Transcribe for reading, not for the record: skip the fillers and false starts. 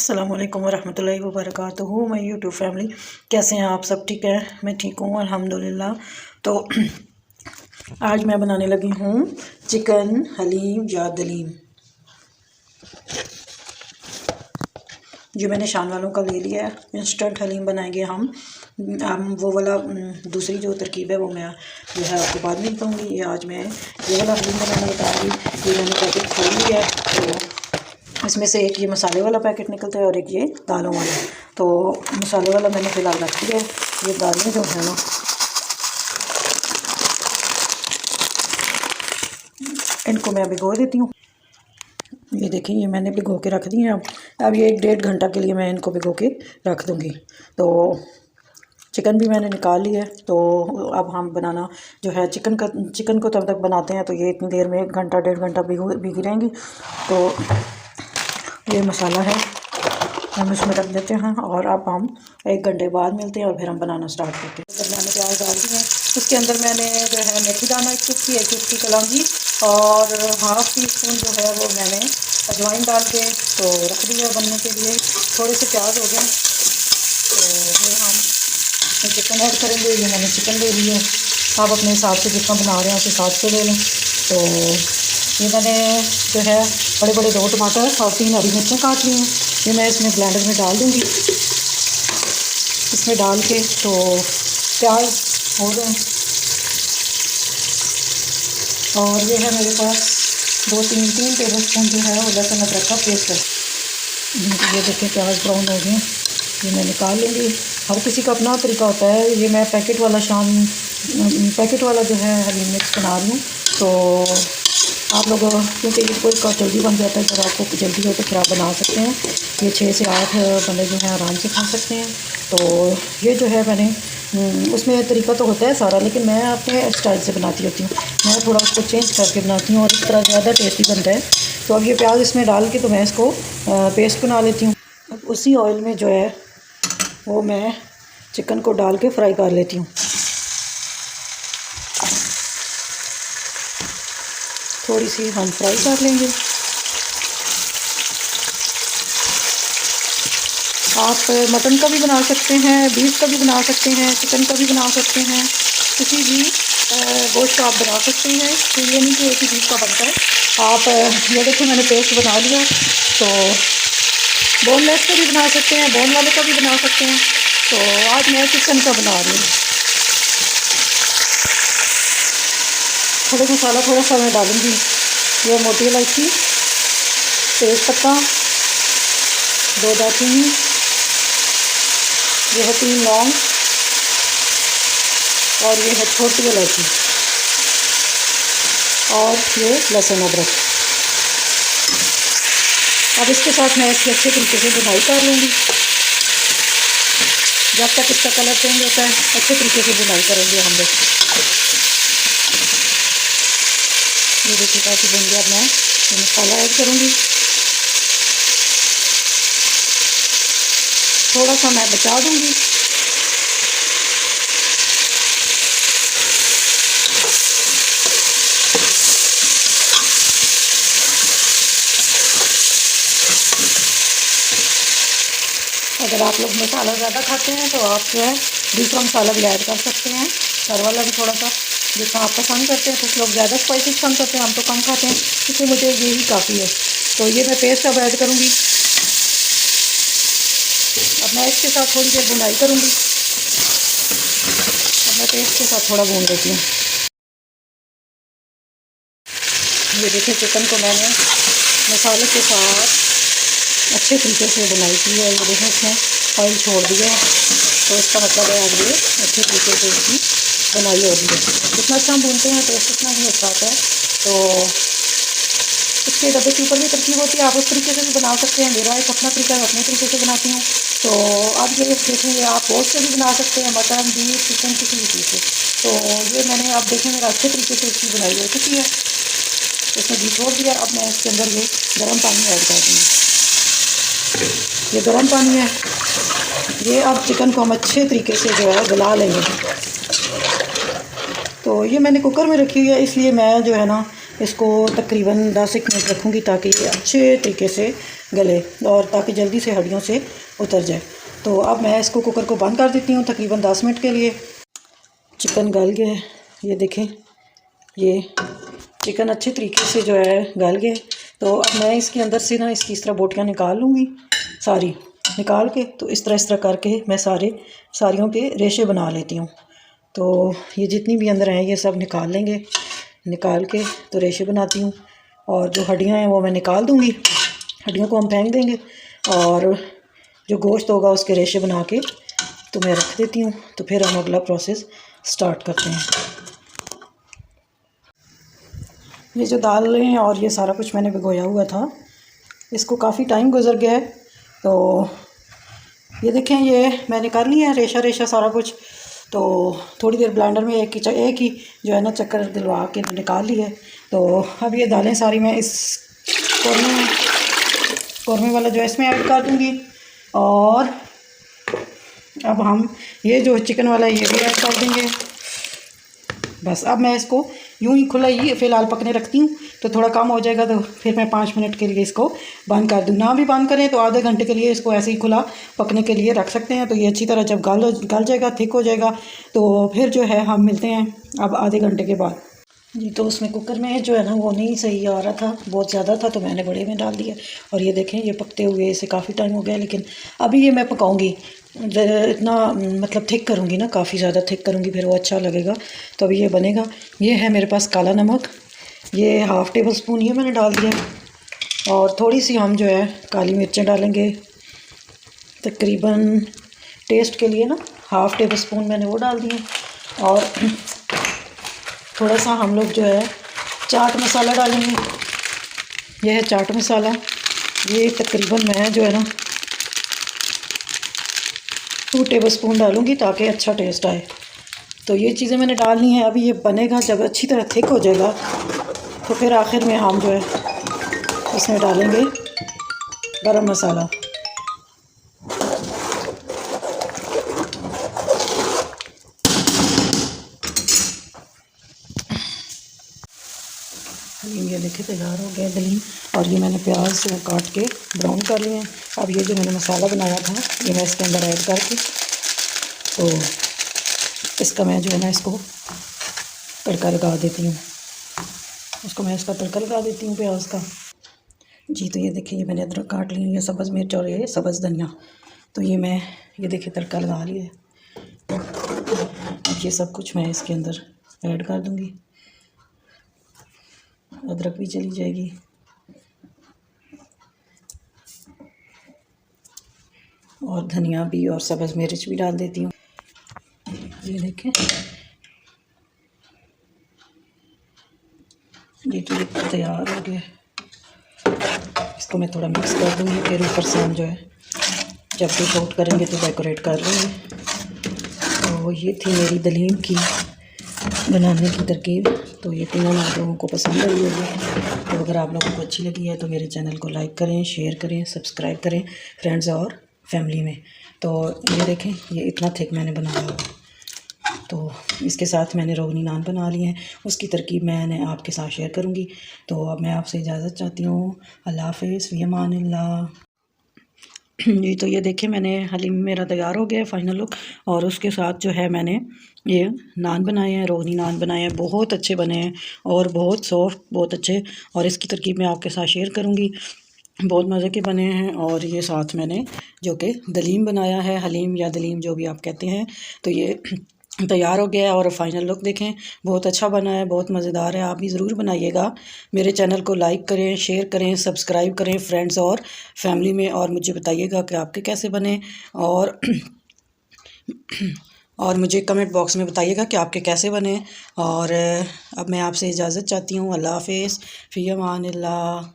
अस्सलामुअलैकुम वरहमतुल्लाहि वबरकातुहू। मैं यूट्यूब फैमिली, कैसे हैं आप सब? ठीक है, मैं ठीक हूँ अल्हम्दुलिल्लाह। तो आज मैं बनाने लगी हूँ चिकन हलीम या दलीम। जो मैंने शान वालों का ले लिया है, इंस्टेंट हलीम बनाएंगे हम वो वाला दूसरी जो तरकीब है वो मैं जो है आपको बाद में बताऊँगी। ये आज मैं ये वाला हलीम बनाना बताऊँगी। ये मैंने पैकेट खोल लिया है, तो इसमें से एक ये मसाले वाला पैकेट निकलता है और एक ये दालों वाला। तो मसाले वाला मैंने फ़िलहाल रख दिया है। ये दालें जो है ना, इनको मैं भिगो देती हूँ। ये देखिए, ये मैंने भिगो के रख दी हैं। अब ये 1-1.5 घंटा के लिए मैं इनको भिगो के रख दूँगी। तो चिकन भी मैंने निकाल लिया है। तो अब हम बनाना जो है चिकन को तब तक बनाते हैं। तो ये इतनी देर में 1 घंटा 1.5 घंटा भीगी रहेंगी। तो ये मसाला है, हम इसमें रख देते हैं और अब हम 1 घंटे बाद मिलते हैं और फिर हम बनाना स्टार्ट करते हैं। जब मैंने प्याज डाल दिए हैं, उसके अंदर मैंने जो है मेथी दाना 1 चुटकी, 1 चुटकी कलौंजी और ½ टीस्पून जो है वो मैंने अजवाइन डाल के तो रख दिया बनने के लिए। थोड़े से प्याज हो गए तो फिर हम चिकन ऐड करेंगे। ये मैंने चिकन ले लिया, आप अपने हिसाब से जितना बना रहे हैं उस हिसाब से ले लें। तो ये मैंने जो है बड़े बड़े 2 टमाटर और 3 हरी मिर्चें काट ली हैं। ये मैं इसमें ब्लेंडर में डाल दूँगी। इसमें डाल के तो प्याज हो रहे हैं और ये है मेरे पास 3 टेबल स्पून जो है वो लहसुन अदरक का पेस्ट है। ये देखिए प्याज ब्राउन हो गए, ये मैं निकाल लूँगी। हर किसी का अपना तरीका होता है। ये मैं पैकेट वाला जो है हरी मिक्स बना रही हूँ। तो आप लोग क्योंकि कोई का जल्दी बन जाता है, जब आपको जल्दी हो तो फिर आप बना सकते हैं। ये 6 से 8 बंदे जो हैं आराम से खा सकते हैं। तो ये जो है मैंने उसमें तरीका तो होता है सारा, लेकिन मैं अपने स्टाइल से बनाती होती हूँ। मैं थोड़ा उसको चेंज करके बनाती हूँ और इस तरह ज़्यादा टेस्टी बनता है। तो अब ये प्याज इसमें डाल के तो मैं इसको पेस्ट बना लेती हूँ। अब उसी ऑयल में जो है वो मैं चिकन को डाल के फ्राई कर लेती हूँ। थोड़ी सी हम फ्राई कर लेंगे। आप मटन का भी बना सकते हैं, बीफ का भी बना सकते हैं, चिकन का भी बना सकते हैं, किसी भी गोश्त का आप बना सकते हैं। तो ये नहीं कि एक ही चीज़ का बनता है। आप ये देखो मैंने पेस्ट बना लिया। तो बोनलेस का भी बना सकते हैं, बोन वाले का भी बना सकते हैं। तो आज मैं चिकन का बना रही हूँ। थोड़ा मसाला थोड़ा सा मैं डालूँगी। ये मोटी इलायची, तेज़पत्ता, 2 दालचीनी, ये है 3 लौंग और ये है छोटी इलायची और ये लहसुन अदरक। अब इसके साथ मैं इसकी अच्छे तरीके से बुनाई कर लूँगी। जब तक इसका कलर चेंज होता है अच्छे तरीके से बुनाई करेंगे हम लोग। ये देखिए काफ़ी बन गया। मैं ये मसाला ऐड करूँगी, थोड़ा सा मैं बचा दूँगी। अगर आप लोग मसाला ज़्यादा खाते हैं तो आप जो है दूसरा मसाला भी ऐड कर सकते हैं, घर वाला भी थोड़ा सा जितना आप पसंद करते हैं। कुछ लोग ज़्यादा स्पाइसी पसंद करते हैं, हम तो कम खाते हैं, इसलिए मुझे यही काफ़ी है। तो ये मैं पेस्ट अब ऐड करूँगी। अब मैं इसके साथ थोड़ी देर भुनाई करूँगी। अब मैं पेस्ट के साथ थोड़ा भून लेती हूँ। ये देखिए चिकन को मैंने मसाले के साथ अच्छे तरीके से बुनाई की है। ये देखें इसमें ऑयल छोड़ दिया है, तो इसका मतलब है अब ये अच्छे तरीके से इसकी बुनाई हो रही है। जितना अच्छा हम भूनते हैं टेस्ट उतना ही अच्छा आता है। तो इसके डब्बे के ऊपर भी तरकीब होती है, आप उस तरीके से भी बना सकते हैं। मेरा एक अपना तरीका है, अपने तरीके से बनाती हूँ। तो अब ये देखेंगे आप गोश्त से भी बना सकते हैं, मटन, बीफ, चिकन, किसी भी चीज़ से। तो ये मैंने आप देखें मेरा अच्छे तरीके से इसकी बुनाई हो चुकी है। इसमें घी छोड़ दिया। अब मैं इसके अंदर ये गर्म पानी ऐड कर दूँगी। ये गर्म पानी है, ये अब चिकन को हम अच्छे तरीके से जो है गला लेंगे। तो ये मैंने कुकर में रखी हुई है, इसलिए मैं जो है ना इसको तकरीबन 10 मिनट रखूँगी ताकि ये अच्छे तरीके से गले और ताकि जल्दी से हड्डियों से उतर जाए। तो अब मैं इसको कुकर को बंद कर देती हूँ तकरीबन 10 मिनट के लिए। चिकन गल गया है, ये देखें, ये चिकन अच्छे तरीके से जो है गल गया। तो अब मैं इसके अंदर से ना इसकी इस तरह बोटियाँ निकाल लूँगी, सारी निकाल के। तो इस तरह करके मैं सारियों के रेशे बना लेती हूँ। तो ये जितनी भी अंदर हैं ये सब निकाल लेंगे, निकाल के तो रेशे बनाती हूँ। और जो हड्डियाँ हैं वो मैं निकाल दूँगी, हड्डियों को हम फेंक देंगे और जो गोश्त होगा उसके रेशे बना के तो मैं रख देती हूँ। तो फिर हम अगला प्रोसेस स्टार्ट करते हैं। ये जो दाल हैं और ये सारा कुछ मैंने भिगोया हुआ था, इसको काफ़ी टाइम गुजर गया है। तो ये देखें, ये मैंने कर लिया है रेशा सारा कुछ। तो थोड़ी देर ब्लेंडर में एक ही जो है ना चक्कर दिलवा के निकाल लिया है। तो अब ये दालें सारी मैं इस कौरमे वाला जो है इसमें ऐड कर दूँगी। और अब हम ये जो चिकन वाला ये भी ऐड कर देंगे। बस अब मैं इसको यूं ही खुला ही फ़िलहाल पकने रखती हूँ। तो थोड़ा कम हो जाएगा तो फिर मैं 5 मिनट के लिए इसको बंद कर दूँ। ना भी बंद करें तो आधे घंटे के लिए इसको ऐसे ही खुला पकने के लिए रख सकते हैं। तो ये अच्छी तरह जब गल जाएगा, थिक हो जाएगा, तो फिर जो है हम मिलते हैं अब आधे घंटे के बाद जी। तो उसमें कुकर में जो है ना वो नहीं सही आ रहा था, बहुत ज़्यादा था, तो मैंने बड़े में डाल दिया। और ये देखें, ये पकते हुए इसे काफ़ी टाइम हो गया, लेकिन अभी ये मैं पकाऊंगी इतना मतलब थिक करूँगी ना, काफ़ी ज़्यादा थिक करूँगी, फिर वो अच्छा लगेगा। तो अभी ये बनेगा। ये है मेरे पास काला नमक, ये ½ टेबल स्पून ये मैंने डाल दिया। और थोड़ी सी हम जो है काली मिर्चें डालेंगे, तकरीबन टेस्ट के लिए ना ½ टेबल स्पून मैंने वो डाल दिए। और थोड़ा सा हम लोग जो है चाट मसाला डालेंगे। यह है चाट मसाला, ये तकरीबन मैं जो है ना 2 टेबल स्पून डालूँगी ताकि अच्छा टेस्ट आए। तो ये चीज़ें मैंने डालनी है। अभी ये बनेगा जब अच्छी तरह थिक हो जाएगा तो फिर आखिर में हम जो है इसमें डालेंगे गरम मसाला। हलीम ये देखिए तैयार हो गया दलीम। और ये मैंने प्याज काट के ब्राउन कर लिए हैं। अब ये जो मैंने मसाला बनाया था ये मैं इसके अंदर ऐड करके तो इसका मैं जो है ना इसको तड़का लगा देती हूँ। इसका तड़का लगा देती हूँ प्याज का जी। तो ये देखिए, ये मैंने अदरक काट ली, ये सब्ज़ मिर्च और ये सब्ज़ धनिया, तो ये मैं ये देखिए तड़का लगा लिया है। अब ये सब कुछ मैं इसके अंदर ऐड कर दूँगी। अदरक भी चली जाएगी और धनिया भी और सब्ज़ मिर्च भी डाल देती हूँ। ये देखें, ये तो तैयार हो गया। इसको मैं थोड़ा मिक्स कर दूँगी, फिर ऊपर से हम जो है जब डिश आउट करेंगे तो डेकोरेट कर लेंगे। तो ये थी मेरी दलीम की बनाने की तरकीब। तो ये तीनों आप लोगों को पसंद आई होगी। तो अगर आप लोगों को अच्छी लगी है तो मेरे चैनल को लाइक करें, शेयर करें, सब्सक्राइब करें फ्रेंड्स और फैमिली में। तो ये देखें, ये इतना थिक मैंने बनाया हुआ। तो इसके साथ मैंने रोगनी नान बना लिए हैं, उसकी तरकीब मैंने आपके साथ शेयर करूंगी। तो अब मैं आपसे इजाज़त चाहती हूँ। अल्लाह हाफ़िज़, फ़ी अमानिल्लाह जी। तो ये देखिए, मैंने हलीम मेरा तैयार हो गया है फाइनल लुक। और उसके साथ जो है मैंने ये नान बनाए हैं, रोगनी नान बनाए हैं, बहुत अच्छे बने हैं और बहुत सॉफ्ट, बहुत अच्छे। और इसकी तरकीब मैं आपके साथ शेयर करूँगी, बहुत मज़े के बने हैं। और ये साथ मैंने जो कि दलीम बनाया है, हलीम या दलीम जो भी आप कहते हैं, तो ये तैयार हो गया है। और फाइनल लुक देखें, बहुत अच्छा बना है, बहुत मज़ेदार है। आप भी ज़रूर बनाइएगा। मेरे चैनल को लाइक करें, शेयर करें, सब्सक्राइब करें फ्रेंड्स और फैमिली में। और मुझे बताइएगा कि आपके कैसे बने। और मुझे कमेंट बॉक्स में बताइएगा कि आपके कैसे बने। और अब मैं आपसे इजाज़त चाहती हूँ। अल्लाह हाफ़िज़, फ़ी अमानिल्लाह।